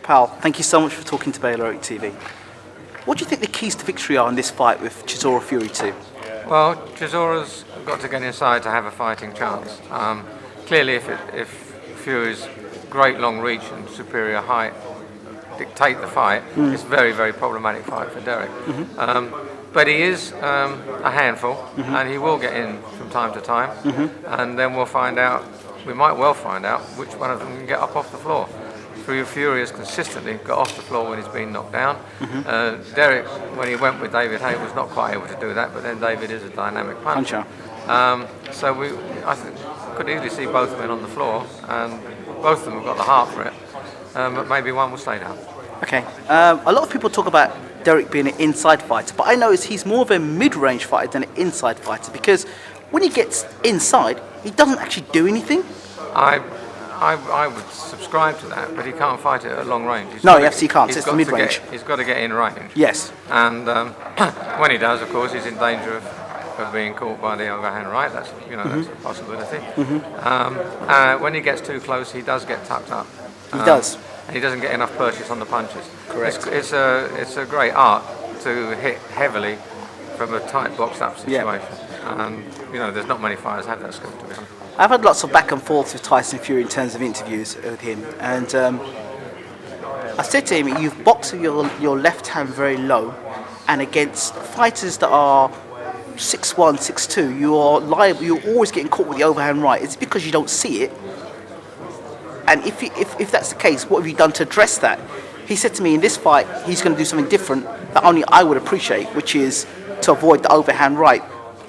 Powell, thank you so much for talking to BWTMONLINE TV. What do you think the keys to victory are in this fight with Chisora Fury 2? Well, Chisora's got to get inside to have a fighting chance. Clearly, if Fury's great long reach and superior height dictate the fight, it's a very, very problematic fight for Dereck. But he is a handful, and he will get in from time to time, and then we'll find out, we might well find out, which one of them can get up off the floor. Fury has consistently got off the floor when he's been knocked down. Dereck, when he went with David Haye, was not quite able to do that, but then David is a dynamic puncher. So I think could easily see both men on the floor, and both of them have got the heart for it, but maybe one will stay down. Okay, a lot of people talk about Dereck being an inside fighter, but I notice he's more of a mid-range fighter than an inside fighter, because when he gets inside, he doesn't actually do anything. I would subscribe to that, but he can't fight it at long range. He can't. It's the mid-range. He's got to get in range. Yes. And when he does, of course, he's in danger of being caught by the overhand right. That's that's a possibility. When he gets too close, he does get tucked up. He does. And he doesn't get enough purchase on the punches. Correct. It's a great art to hit heavily from a tight boxed-up situation. And there's not many fighters have that skill, to be honest. I've had lots of back and forth with Tyson Fury in terms of interviews with him, and I said to him, you've boxed with your left hand very low, and against fighters that are 6'1", 6'2", you're always getting caught with the overhand right. It's because you don't see it. And if that's the case, what have you done to address that? He said to me, in this fight, he's going to do something different that only I would appreciate, which is to avoid the overhand right.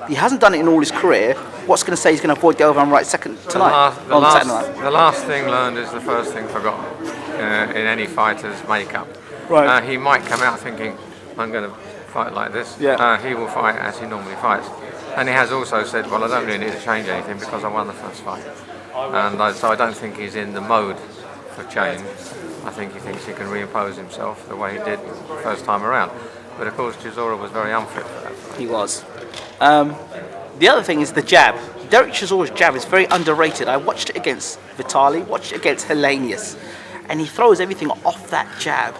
He hasn't done it in all his career. What's going to say he's going to avoid the overhand right tonight? The last thing learned is the first thing forgotten in any fighter's makeup. Right. He might come out thinking, I'm going to fight like this. Yeah. He will fight as he normally fights. And he has also said, well, I don't really need to change anything because I won the first fight. And so I don't think he's in the mode for change. I think he thinks he can reimpose himself the way he did the first time around. But of course, Chisora was very unfit for that fight. He was. The other thing is the jab. Dereck Chisora's jab is very underrated. I watched it against Vitali, watched it against Helenius, and he throws everything off that jab.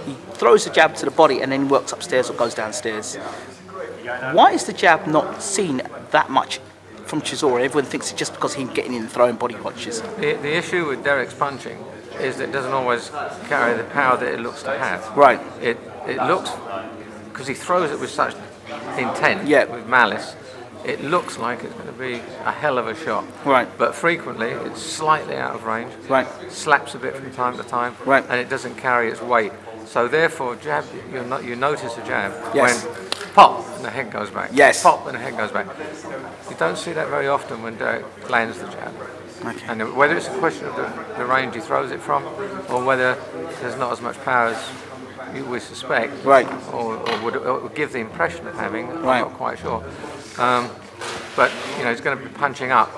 He throws the jab to the body and then works upstairs or goes downstairs. Why is the jab not seen that much from Chisora? Everyone thinks it's just because he's getting in and throwing body punches. The issue with Dereck's punching is that it doesn't always carry the power that it looks to have. Right. It looks, because he throws it with such intent, with malice, it looks like it's going to be a hell of a shot. Right. But frequently it's slightly out of range. Right. Slaps a bit from time to time. Right. And it doesn't carry its weight. So therefore, jab, you notice a jab Yes. when pop and the head goes back. Yes. Pop and the head goes back. You don't see that very often when Dereck lands the jab. Okay. And whether it's a question of the range he throws it from, or whether there's not as much power as you would suspect, right, or would give the impression of having, right. I'm not quite sure. But he's going to be punching up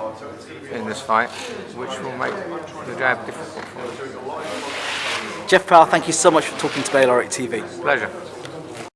in this fight, which will make the jab difficult for him. Jeff Powell, thank you so much for talking to BWTMONLINE TV. Pleasure.